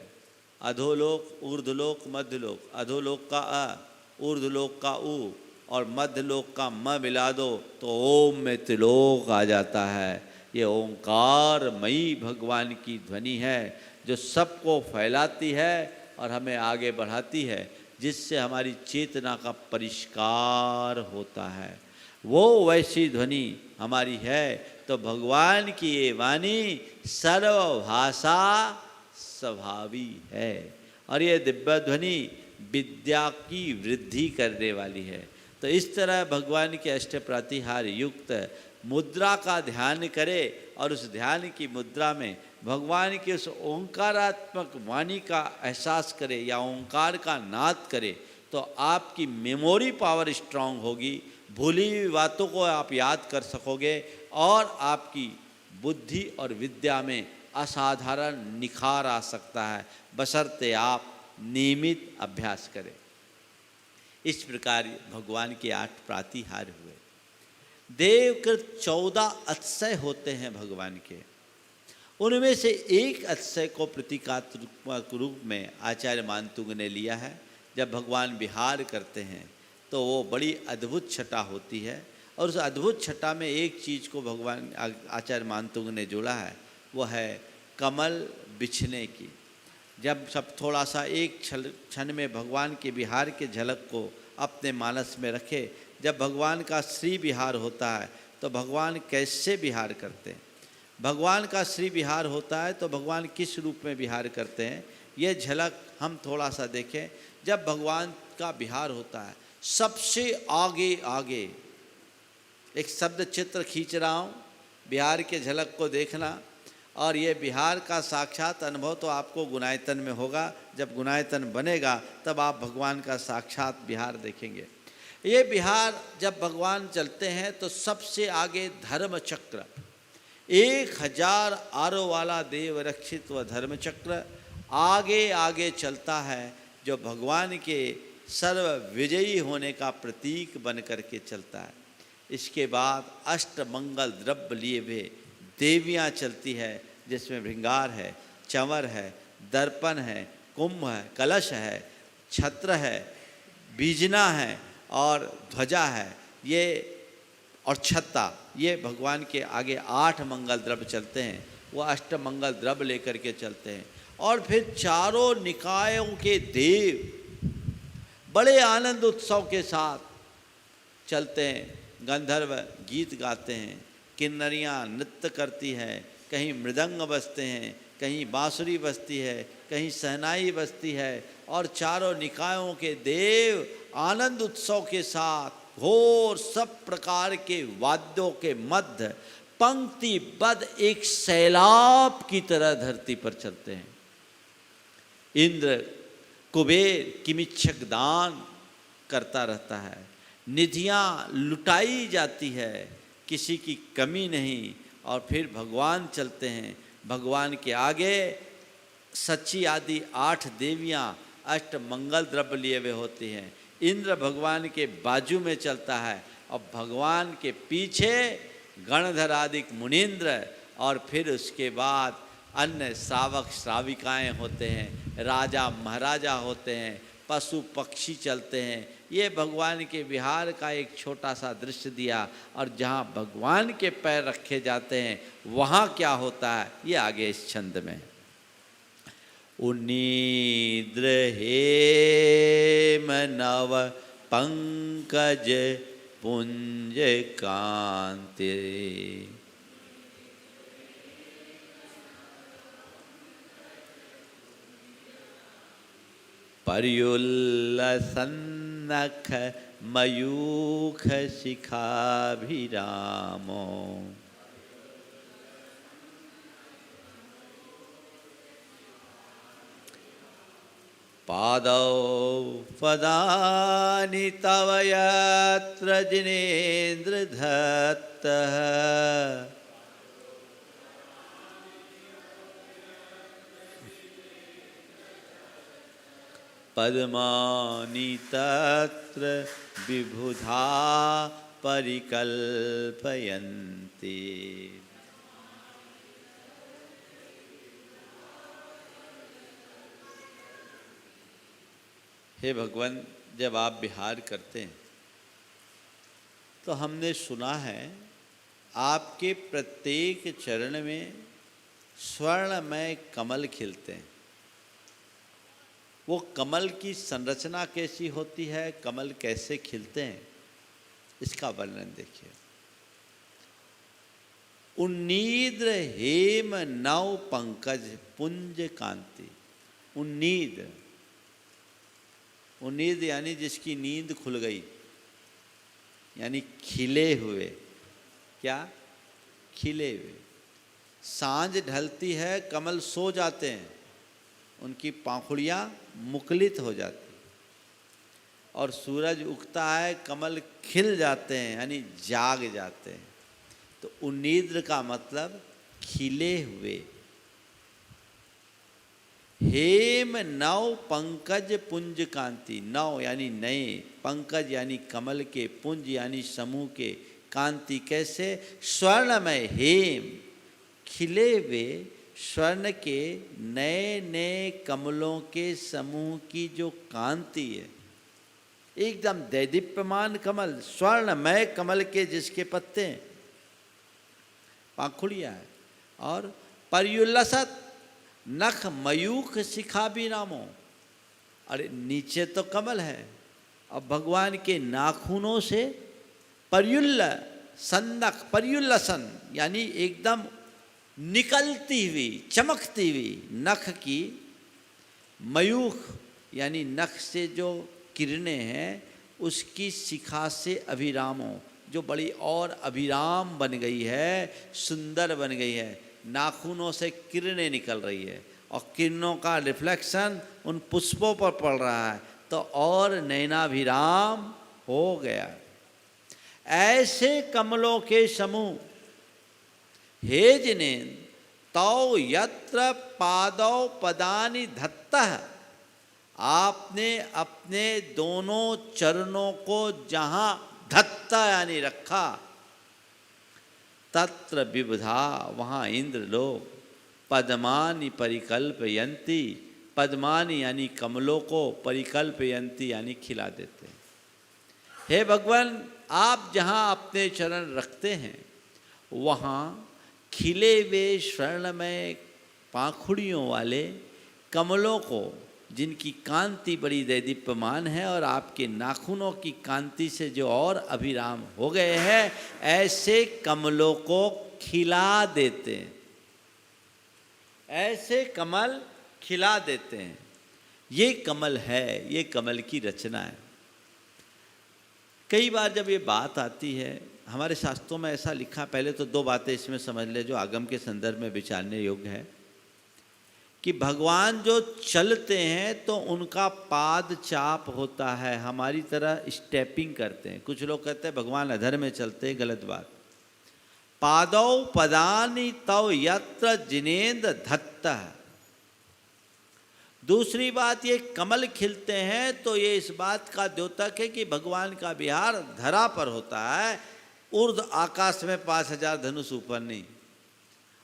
अधोलोक, ऊर्ध्वलोक, मध्यलोक। अधोलोक का अ, ऊर्ध्वलोक का उ और मध्यलोक का म मिला दो तो ओम में त्रिलोक आ जाता है। ये ओंकारमयी भगवान की ध्वनि है जो सबको फैलाती है और हमें आगे बढ़ाती है, जिससे हमारी चेतना का परिष्कार होता है। वो वैसी ध्वनि हमारी है तो भगवान की ये वाणी सर्वभाषा स्वभावी है और ये दिव्य ध्वनि विद्या की वृद्धि करने वाली है। तो इस तरह भगवान के अष्ट प्रतिहार युक्त मुद्रा का ध्यान करे और उस ध्यान की मुद्रा में भगवान की उस ओंकारात्मक वाणी का एहसास करे या ओंकार का नाद करे तो आपकी मेमोरी पावर स्ट्रांग होगी, भूली हुई बातों को आप याद कर सकोगे और आपकी बुद्धि और विद्या में असाधारण निखार आ सकता है, बशर्ते आप नियमित अभ्यास करें। इस प्रकार भगवान के 8 प्रातिहार हुए। देवकृत 14 अतिशय होते हैं भगवान के। उनमें से एक अतिशय को प्रतीकात्मक रूप में आचार्य मानतुंग ने लिया है। जब भगवान विहार करते हैं तो वो बड़ी अद्भुत छटा होती है और उस अद्भुत छटा में एक चीज़ को भगवान आचार्य मानतुंग ने जोड़ा है, वो है कमल बिछने की। जब सब थोड़ा सा एक क्षण में भगवान के विहार के झलक को अपने मानस में रखे, जब भगवान का श्री विहार होता है तो भगवान कैसे विहार करते हैं, भगवान का श्री विहार होता है तो भगवान किस रूप में विहार करते हैं, ये झलक हम थोड़ा सा देखें। जब भगवान का विहार होता है सबसे आगे आगे, एक शब्द चित्र खींच रहा हूँ, बिहार के झलक को देखना और ये बिहार का साक्षात अनुभव तो आपको गुणायतन में होगा। जब गुणायतन बनेगा तब आप भगवान का साक्षात बिहार देखेंगे। ये बिहार जब भगवान चलते हैं तो सबसे आगे धर्म चक्र, 1000 आरो वाला देव रक्षित व धर्म चक्र आगे आगे चलता है, जो भगवान के सर्व विजयी होने का प्रतीक बन करके चलता है। इसके बाद अष्टमंगल द्रव्य लिए हुए देवियाँ चलती है, जिसमें भृंगार है, चंवर है, दर्पण है, कुंभ है, कलश है, छत्र है, बीजना है और ध्वजा है, ये और छत्ता। ये भगवान के आगे 8 मंगल द्रव्य चलते हैं, वो अष्टमंगल द्रव्य लेकर के चलते हैं। और फिर चारों निकायों के देव बड़े आनंद उत्सव के साथ चलते हैं। गंधर्व गीत गाते हैं, किन्नरियाँ नृत्य करती हैं, कहीं मृदंग बजते हैं, कहीं बांसुरी बजती है, कहीं सहनाई बजती है और चारों निकायों के देव आनंद उत्सव के साथ घोर सब प्रकार के वाद्यों के मध्य पंक्तिबद्ध एक सैलाब की तरह धरती पर चलते हैं। इंद्र कुबेर किमिच्छक दान करता रहता है, निधियाँ लुटाई जाती है, किसी की कमी नहीं। और फिर भगवान चलते हैं, भगवान के आगे सच्ची आदि 8 देवियाँ अष्ट मंगल द्रव्य लिए हुए होती हैं। इंद्र भगवान के बाजू में चलता है और भगवान के पीछे गणधर आदि मुनीन्द्र और फिर उसके बाद अन्य श्रावक श्राविकाएँ होते हैं, राजा महाराजा होते हैं, पशु पक्षी चलते हैं। ये भगवान के विहार का एक छोटा सा दृश्य दिया। और जहाँ भगवान के पैर रखे जाते हैं वहाँ क्या होता है, ये आगे इस छंद में। उन्नीद्र हेम नव पंकज पुंज कांति, पर्युल्लसन्नख मयूख शिखाभिरामो, पादौ पदानि तव यत्र जिनेन्द्रधत्तः पद्मानि तत्र विबुधा परिकल्पयन्ति। हे भगवान, जब आप विहार करते हैं तो हमने सुना है आपके प्रत्येक चरण में स्वर्णमय कमल खिलते हैं। वो कमल की संरचना कैसी होती है, कमल कैसे खिलते हैं, इसका वर्णन देखिए। उन्नीद्र हेम नव पंकज पुंज कांति। उन्नीद यानी जिसकी नींद खुल गई, यानी खिले हुए। क्या? खिले हुए। सांझ ढलती है, कमल सो जाते हैं, उनकी पाखुड़ियाँ मुकलित हो जाती, और सूरज उगता है, कमल खिल जाते हैं, यानी जाग जाते हैं। तो उन्नीद्र का मतलब खिले हुए। हेम नव पंकज पुंज कांति। नव यानी नए, पंकज यानी कमल के, पुंज यानी समूह के, कांति कैसे? स्वर्णमय। हेम खिले हुए स्वर्ण के नए नए कमलों के समूह की जो कांति है, एकदम दैदीप्यमान कमल, स्वर्णमय कमल के जिसके पत्ते हैं, पाखुड़िया है, और पर्युल्लसत नख मयूख शिखा भी नामो। अरे नीचे तो कमल है, अब भगवान के नाखूनों से पर्युल्लसन यानी एकदम निकलती हुई, चमकती हुई नख की, मयूख यानी नख से जो किरणें हैं उसकी शिखा से अभिरामों, जो बड़ी और अभिराम बन गई है, सुंदर बन गई है। नाखूनों से किरणें निकल रही है और किरणों का रिफ्लेक्शन उन पुष्पों पर पड़ रहा है, तो और नैनाभिराम हो गया। ऐसे कमलों के समूह हे जिनेन्द्र तौ यत्र पादौ पदानि धत्तः। आपने अपने दोनों चरणों को जहाँ धत्ता यानी रखा, तत्र विबुधा वहाँ इंद्र लोग पद्मानि परिकल्पयन्ति। पद्मानि यानी कमलों को, परिकल्पयन्ति यानी खिला देते हैं। हे भगवान, आप जहाँ अपने चरण रखते हैं वहाँ खिले हुए स्वर्णमय पाखुड़ियों वाले कमलों को, जिनकी कांति बड़ी दैदीप्यमान है और आपके नाखूनों की कांति से जो और अभिराम हो गए हैं, ऐसे कमलों को खिला देते हैं। ऐसे कमल खिला देते हैं। ये कमल है, ये कमल की रचना है। कई बार जब ये बात आती है, हमारे शास्त्रों में ऐसा लिखा, पहले तो दो बातें इसमें समझ ले जो आगम के संदर्भ में विचारने योग्य है, कि भगवान जो चलते हैं तो उनका पाद चाप होता है, हमारी तरह स्टेपिंग करते हैं। कुछ लोग कहते हैं भगवान अधर में चलते हैं, गलत बात। पादौ पदानि तव यत्र जिनेन्द्र धत्तः। दूसरी बात, ये कमल खिलते हैं तो ये इस बात का द्योतक है कि भगवान का विहार धरा पर होता है, ऊर्ध्व आकाश में 5000 धनुष ऊपर नहीं।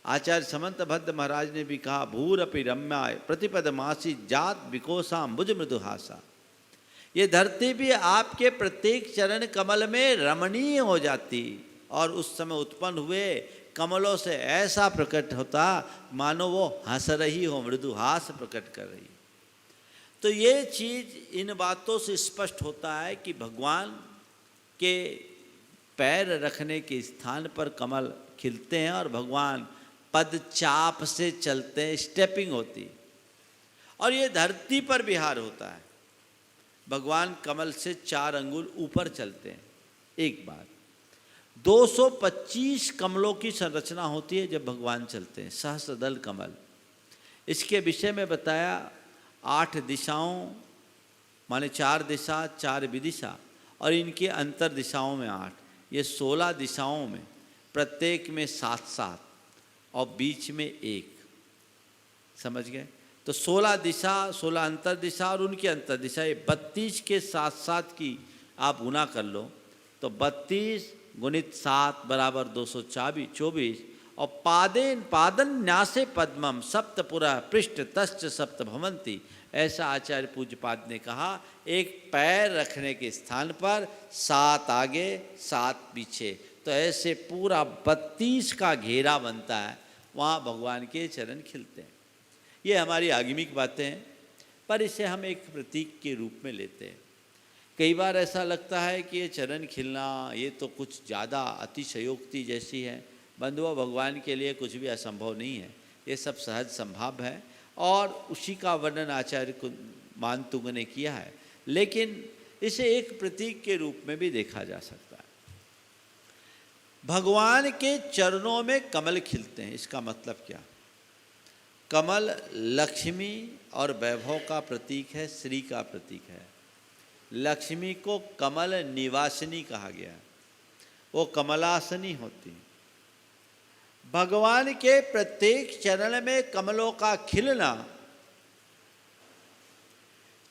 आचार्य समंत भद्र महाराज ने भी कहा, भूरपि रम्याय प्रतिपदमासी जात विकोसाम भुज मृदुहासा। ये धरती भी आपके प्रत्येक चरण कमल में रमणीय हो जाती, और उस समय उत्पन्न हुए कमलों से ऐसा प्रकट होता मानो वो हंस रही हो, मृदुहास प्रकट कर रही। तो ये चीज़ इन बातों से स्पष्ट होता है कि भगवान के पैर रखने के स्थान पर कमल खिलते हैं और भगवान पदचाप से चलते हैं, स्टेपिंग होती। और ये धरती पर विहार होता है, भगवान कमल से 4 अंगुल ऊपर चलते हैं। एक बात, 225 कमलों की संरचना होती है जब भगवान चलते हैं, सहस्रदल कमल। इसके विषय में बताया, 8 दिशाओं माने 4 दिशा 4 विदिशा और इनके अंतर दिशाओं में 8, ये 16 दिशाओं में प्रत्येक में 7-7 और बीच में 1, समझ गए? तो 16 दिशा 16 अंतर दिशा और उनकी अंतर दिशा, ये 32 के 7-7 की आप गुना कर लो तो 32 गुणित 7 बराबर 224 और पादन न्यासे पद्मम सप्तपुरा पृष्ठ तश्च सप्त भवंती, ऐसा आचार्य पूज्यपाद ने कहा। एक पैर रखने के स्थान पर 7 आगे 7 पीछे, तो ऐसे पूरा 32 का घेरा बनता है, वहाँ भगवान के चरण खिलते हैं। ये हमारी आगमिक बातें हैं, पर इसे हम एक प्रतीक के रूप में लेते हैं। कई बार ऐसा लगता है कि ये चरण खिलना ये तो कुछ ज़्यादा अतिशयोक्ति जैसी है। बंधुओं, भगवान के लिए कुछ भी असंभव नहीं है, ये सब सहज संभव है और उसी का वर्णन आचार्य मानतुंग ने किया है। लेकिन इसे एक प्रतीक के रूप में भी देखा जा सकता है। भगवान के चरणों में कमल खिलते हैं, इसका मतलब क्या? कमल लक्ष्मी और वैभव का प्रतीक है, श्री का प्रतीक है। लक्ष्मी को कमल निवासिनी कहा गया, वो कमलासनी होती है। भगवान के प्रत्येक चरण में कमलों का खिलना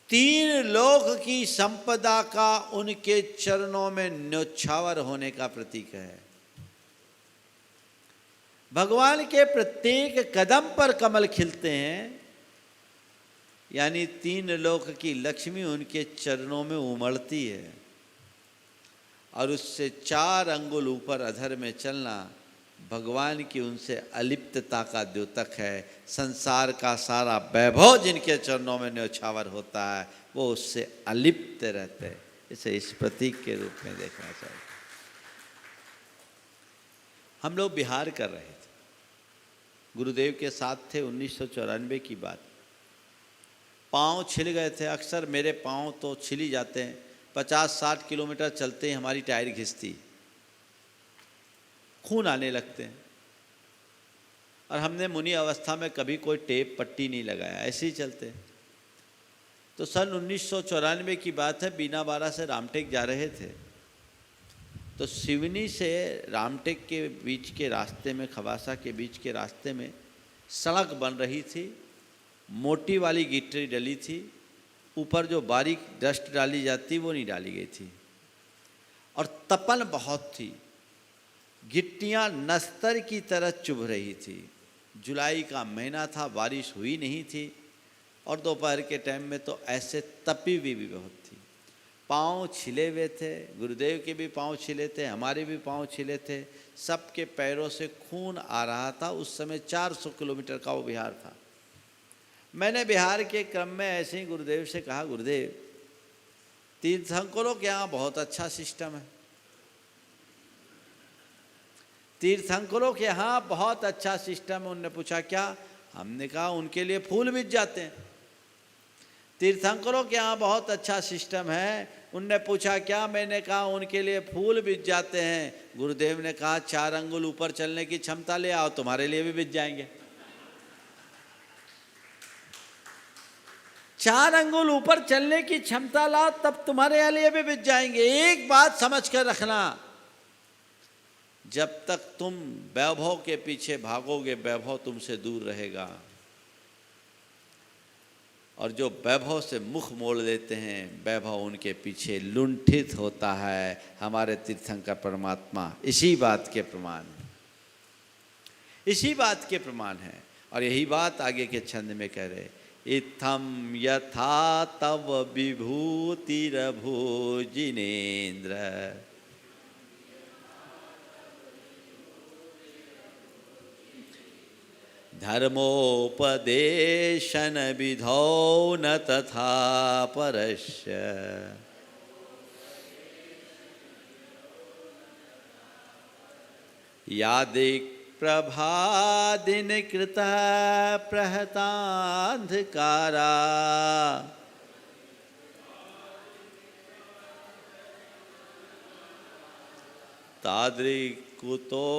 3 लोक की संपदा का उनके चरणों में न्योछावर होने का प्रतीक है। भगवान के प्रत्येक कदम पर कमल खिलते हैं, यानी 3 लोक की लक्ष्मी उनके चरणों में उमड़ती है और उससे 4 अंगुल ऊपर अधर में चलना भगवान की उनसे अलिप्तता का द्योतक है। संसार का सारा वैभव जिनके चरणों में न्योछावर होता है वो उससे अलिप्त रहते हैं। इसे इस प्रतीक के रूप में देखना चाहिए। हम लोग बिहार कर रहे थे, गुरुदेव के साथ थे, 1994 की बात। पाँव छिल गए थे, अक्सर मेरे पाँव तो छिल ही जाते हैं। 50-60 किलोमीटर चलते ही हमारी टायर घिसती, खून आने लगते हैं। और हमने मुनि अवस्था में कभी कोई टेप पट्टी नहीं लगाया, ऐसे ही चलते। तो सन 1994 की बात है, बीनाबारा से रामटेक जा रहे थे, तो सिवनी से रामटेक के बीच के रास्ते में, खवासा के बीच के रास्ते में सड़क बन रही थी। मोटी वाली गिट्टी डली थी, ऊपर जो बारीक डस्ट डाली जाती वो नहीं डाली गई थी, और तपन बहुत थी। गिट्टियाँ नस्तर की तरह चुभ रही थी। जुलाई का महीना था, बारिश हुई नहीं थी, और दोपहर के टाइम में तो ऐसे तपी हुई भी बहुत थी। पाँव छिले हुए थे, गुरुदेव के भी पाँव छिले थे, हमारे भी पाँव छिले थे, सबके पैरों से खून आ रहा था। उस समय 400 किलोमीटर का वो बिहार था। मैंने बिहार के क्रम में ऐसे ही गुरुदेव से कहा, गुरुदेव तीर्थंकरों के यहाँ बहुत अच्छा सिस्टम है, तीर्थंकरों के यहाँ बहुत अच्छा सिस्टम है। उन्होंने पूछा क्या? हमने कहा उनके लिए फूल बिछ जाते हैं। तीर्थंकरों के यहाँ बहुत अच्छा सिस्टम है। उनने पूछा क्या? मैंने कहा उनके लिए फूल बिछ जाते हैं। गुरुदेव ने कहा 4 अंगुल ऊपर चलने की क्षमता ले आओ, तुम्हारे लिए भी बिछ जाएंगे। 4 अंगुल ऊपर चलने की क्षमता लाओ, तब तुम्हारे लिए भी बिछ जाएंगे। एक बात समझ कर रखना, जब तक तुम वैभव के पीछे भागोगे वैभव तुमसे दूर रहेगा, और जो वैभव से मुख मोड़ लेते हैं वैभव उनके पीछे लुंठित होता है। हमारे तीर्थंकर परमात्मा इसी बात के प्रमाण, इसी बात के प्रमाण है। और यही बात आगे के छंद में कह रहे, इत्थम यथा तव विभूतिरभो जिनेन्द्र धर्मोपदेशन विधौ न तथा परस्य यादिक प्रभादिन कृत प्रहतांधकारा तादृक् कुतो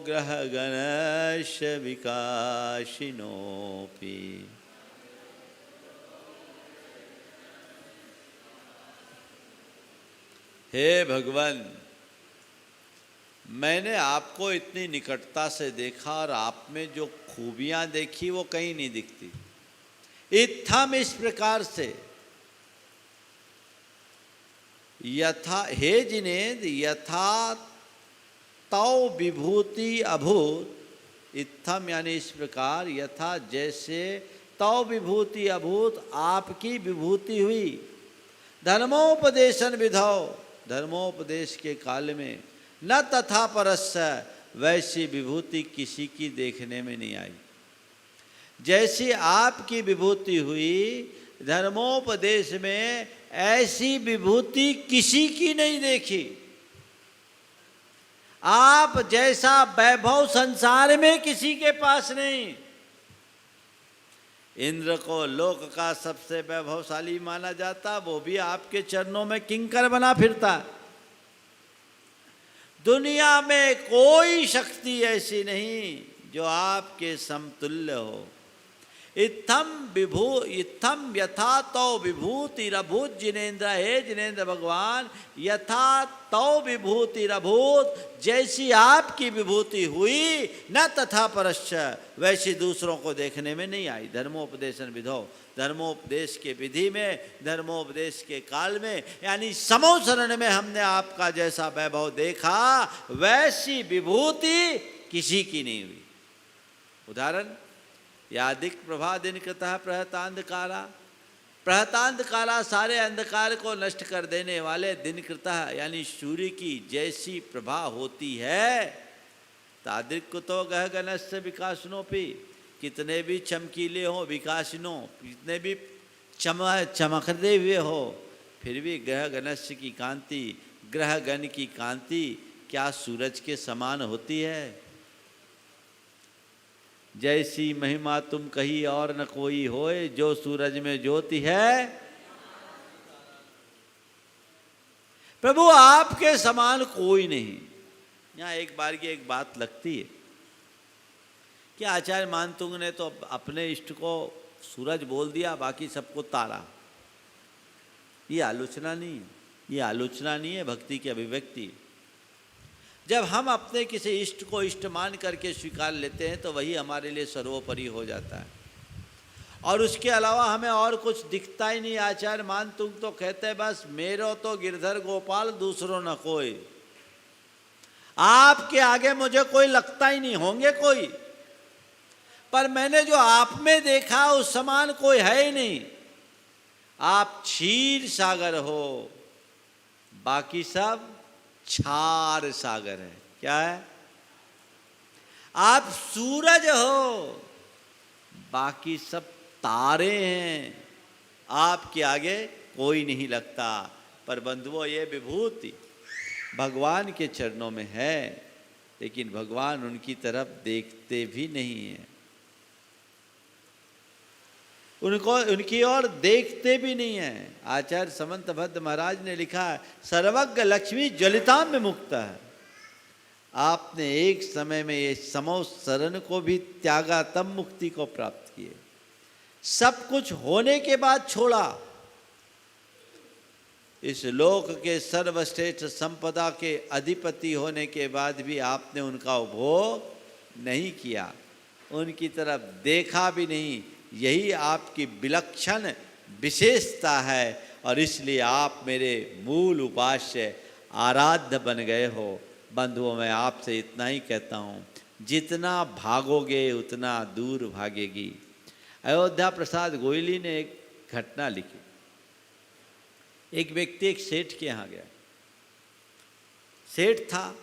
ग्रह गणश विकाशिनोपि। हे भगवान, मैंने आपको इतनी निकटता से देखा और आप में जो खूबियां देखी वो कहीं नहीं दिखती। इत्थम इस प्रकार से यथा, हे जिनेन्द्र, यथा तौ विभूति अभूत, इत्थम यानी इस प्रकार, यथा जैसे, तौ विभूति अभूत आपकी विभूति हुई, धर्मोपदेशन विधौ, धर्मोपदेश के काल में, न तथा परस्य, वैसी विभूति किसी की देखने में नहीं आई। जैसी आपकी विभूति हुई धर्मोपदेश में, ऐसी विभूति किसी की नहीं देखी। आप जैसा वैभव संसार में किसी के पास नहीं। इंद्र को लोक का सबसे वैभवशाली माना जाता, वो भी आपके चरणों में किंकर बना फिरता। दुनिया में कोई शक्ति ऐसी नहीं जो आपके समतुल्य हो। इत्थम यथा तौ विभूतिरभूत जिनेन्द्र, हे जिनेन्द्र भगवान, यथा तौ विभूतिरभूत, जैसी आपकी विभूति हुई, न तथा परस्य, वैसी दूसरों को देखने में नहीं आई। धर्मोपदेशन विधौ, धर्मोपदेश के विधि में, धर्मोपदेश के काल में, यानी समोसरण में हमने आपका जैसा वैभव देखा, वैसी विभूति किसी की नहीं हुई। उदाहरण, यादिक प्रभा दिन कृतः प्रहतांधकारा, प्रहतांधकारा सारे अंधकार को नष्ट कर देने वाले दिन कृतः यानी सूर्य की जैसी प्रभा होती है, तादृक कुतो गह गणस्य विकासनोपि, कितने भी चमकीले हो विकासनों, कितने भी चमकते हुए हो, फिर भी ग्रह गणस्य की कांति, ग्रह गण की कांति क्या सूरज के समान होती है? जैसी महिमा तुम कही और न कोई होए, जो सूरज में ज्योति है। प्रभु आपके समान कोई नहीं। यहाँ एक बार की एक बात लगती है कि आचार्य मानतुंग ने तो अपने इष्ट को सूरज बोल दिया, बाकी सबको तारा। ये आलोचना नहीं है, ये आलोचना नहीं है, भक्ति की अभिव्यक्ति। जब हम अपने किसी इष्ट को इष्ट मान करके स्वीकार लेते हैं तो वही हमारे लिए सर्वोपरि हो जाता है, और उसके अलावा हमें और कुछ दिखता ही नहीं। आचार्य मानतुंग तो कहते हैं बस मेरो तो गिरधर गोपाल दूसरों न कोई, आपके आगे मुझे कोई लगता ही नहीं, होंगे कोई पर मैंने जो आप में देखा उस समान कोई है ही नहीं। आप क्षीर सागर हो, बाकी सब क्षार सागर है। क्या है? आप सूरज हो, बाकी सब तारे हैं, आपके आगे कोई नहीं लगता। पर बंधुओं, ये विभूति भगवान के चरणों में है, लेकिन भगवान उनकी तरफ देखते भी नहीं है, उनको उनकी ओर देखते भी नहीं है। आचार्य समंत भद्र महाराज ने लिखा है, सर्वज्ञ लक्ष्मी ज्वलिताम में मुक्त है। आपने एक समय में ये समोसरण को भी त्यागा, तब मुक्ति को प्राप्त किए। सब कुछ होने के बाद छोड़ा। इस लोक के सर्वश्रेष्ठ संपदा के अधिपति होने के बाद भी आपने उनका उपभोग नहीं किया, उनकी तरफ देखा भी नहीं। यही आपकी विलक्षण विशेषता है, और इसलिए आप मेरे मूल उपास्य आराध्य बन गए हो। बंधुओं, मैं आपसे इतना ही कहता हूँ, जितना भागोगे उतना दूर भागेगी। अयोध्या प्रसाद गोयली ने एक घटना लिखी। एक व्यक्ति एक सेठ के यहाँ गया। सेठ था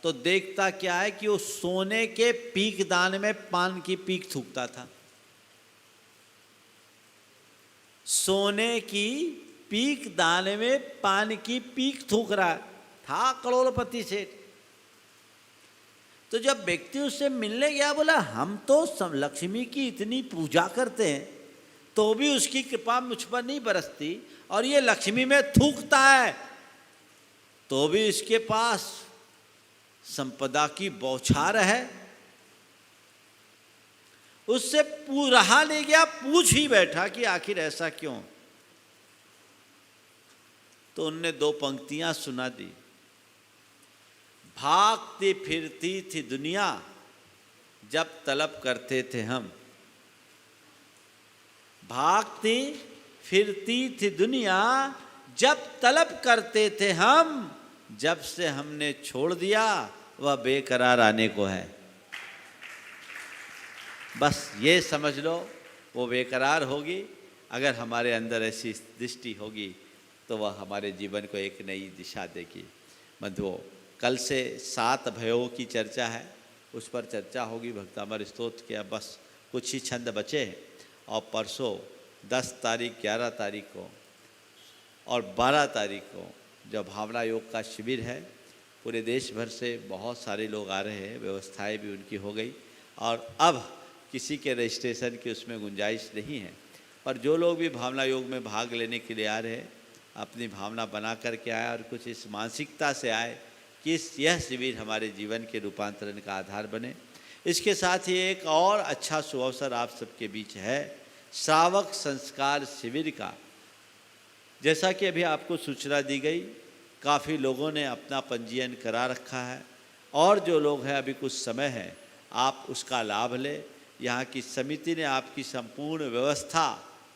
तो देखता क्या है कि वो सोने के पीक दान में पान की पीक थूकता था। सोने की पीक दाने में पान की पीक थूक रहा था करोड़पति सेठ। तो जब व्यक्ति उससे मिलने गया, बोला हम तो लक्ष्मी की इतनी पूजा करते हैं तो भी उसकी कृपा मुझ पर नहीं बरसती, और ये लक्ष्मी में थूकता है तो भी इसके पास संपदा की बौछार है। उससे रहा नहीं गया, पूछ ही बैठा कि आखिर ऐसा क्यों। तो उनने 2 पंक्तियां सुना दी। भागती फिरती थी दुनिया जब तलब करते थे हम। भागती फिरती थी दुनिया जब तलब करते थे हम, जब से हमने छोड़ दिया वह बेकरार आने को है। बस ये समझ लो, वो बेकरार होगी। अगर हमारे अंदर ऐसी दृष्टि होगी तो वह हमारे जीवन को एक नई दिशा देगी। बंधुओं, कल से 7 भयों की चर्चा है, उस पर चर्चा होगी भक्तामृत स्तोत्र के। अब बस कुछ ही छंद बचे हैं और परसों 10 तारीख, 11 तारीख को और 12 तारीख को जो भावना योग का शिविर है, पूरे देश भर से बहुत सारे लोग आ रहे हैं, व्यवस्थाएं भी उनकी हो गई और अब किसी के रजिस्ट्रेशन की उसमें गुंजाइश नहीं है। पर जो लोग भी भावना योग में भाग लेने के लिए आ रहे हैं, अपनी भावना बना करके आए और कुछ इस मानसिकता से आए कि यह शिविर हमारे जीवन के रूपांतरण का आधार बने। इसके साथ ही एक और अच्छा सुअवसर आप सबके बीच है, श्रावक संस्कार शिविर का। जैसा कि अभी आपको सूचना दी गई, काफ़ी लोगों ने अपना पंजीयन करा रखा है और जो लोग हैं अभी कुछ समय है, आप उसका लाभ लें। यहाँ की समिति ने आपकी संपूर्ण व्यवस्था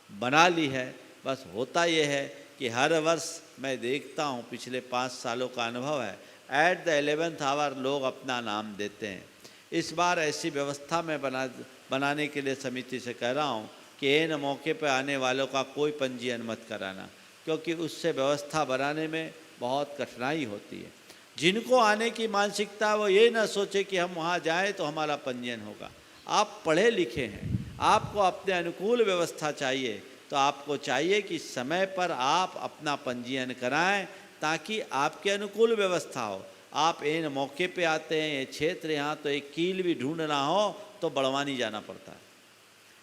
बना ली है। बस होता ये है कि हर वर्ष मैं देखता हूँ, पिछले 5 सालों का अनुभव है, एट द 11th आवर लोग अपना नाम देते हैं। इस बार ऐसी व्यवस्था मैं बनाने के लिए समिति से कह रहा हूँ कि इन मौके पर आने वालों का कोई पंजीयन मत कराना, क्योंकि उससे व्यवस्था बनाने में बहुत कठिनाई होती है। जिनको आने की मानसिकता, वो ये ना सोचे कि हम वहाँ जाएं तो हमारा पंजीयन होगा। आप पढ़े लिखे हैं, आपको अपने अनुकूल व्यवस्था चाहिए, तो आपको चाहिए कि समय पर आप अपना पंजीयन कराएं ताकि आपके अनुकूल व्यवस्था हो। आप इन मौके पे आते हैं, ये क्षेत्र यहाँ तो एक कील भी ढूंढना हो तो बड़वानी जाना पड़ता है।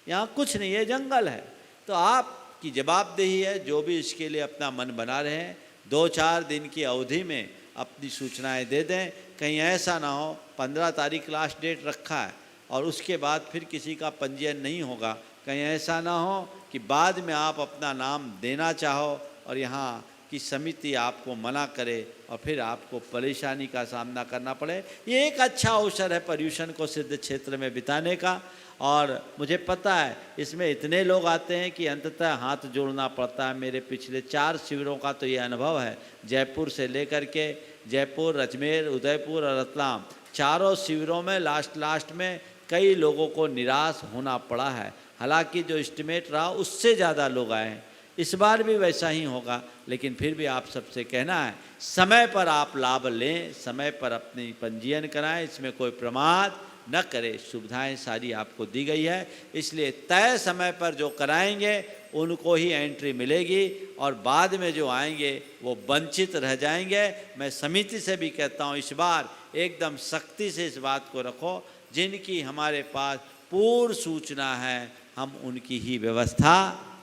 यहाँ कुछ नहीं है, जंगल है। तो आपकी जवाबदेही है, जो भी इसके लिए अपना मन बना रहे हैं, 2-4 दिन की अवधि में अपनी सूचनाएं दे दें। कहीं ऐसा ना हो 15 तारीख लास्ट डेट रखा है और उसके बाद फिर किसी का पंजीयन नहीं होगा। कहीं ऐसा ना हो कि बाद में आप अपना नाम देना चाहो और यहाँ की समिति आपको मना करे और फिर आपको परेशानी का सामना करना पड़े। ये एक अच्छा अवसर है पर्यूषण को सिद्ध क्षेत्र में बिताने का। और मुझे पता है इसमें इतने लोग आते हैं कि अंततः हाथ जोड़ना पड़ता है। मेरे पिछले 4 शिविरों का तो ये अनुभव है, जयपुर से लेकर के जयपुर, अजमेर, उदयपुर और रतलाम, चारों शिविरों में लास्ट में कई लोगों को निराश होना पड़ा है। हालांकि जो एस्टिमेट रहा उससे ज़्यादा लोग आए हैं। इस बार भी वैसा ही होगा, लेकिन फिर भी आप सबसे कहना है समय पर आप लाभ लें, समय पर अपनी पंजीयन कराएं, इसमें कोई प्रमाद न करें। सुविधाएं सारी आपको दी गई है, इसलिए तय समय पर जो कराएंगे उनको ही एंट्री मिलेगी और बाद में जो आएंगे वो वंचित रह जाएंगे। मैं समिति से भी कहता हूँ, इस बार एकदम सख्ती से इस बात को रखो, जिनकी हमारे पास पूर्ण सूचना है हम उनकी ही व्यवस्था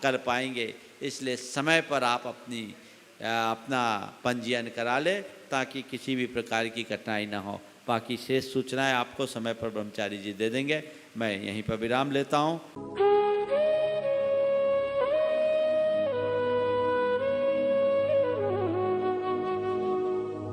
कर पाएंगे। इसलिए समय पर आप अपना पंजीयन करा लें ताकि किसी भी प्रकार की कठिनाई ना हो। बाकी शेष सूचनाएं आपको समय पर ब्रह्मचारी जी दे देंगे। मैं यहीं पर विराम लेता हूँ।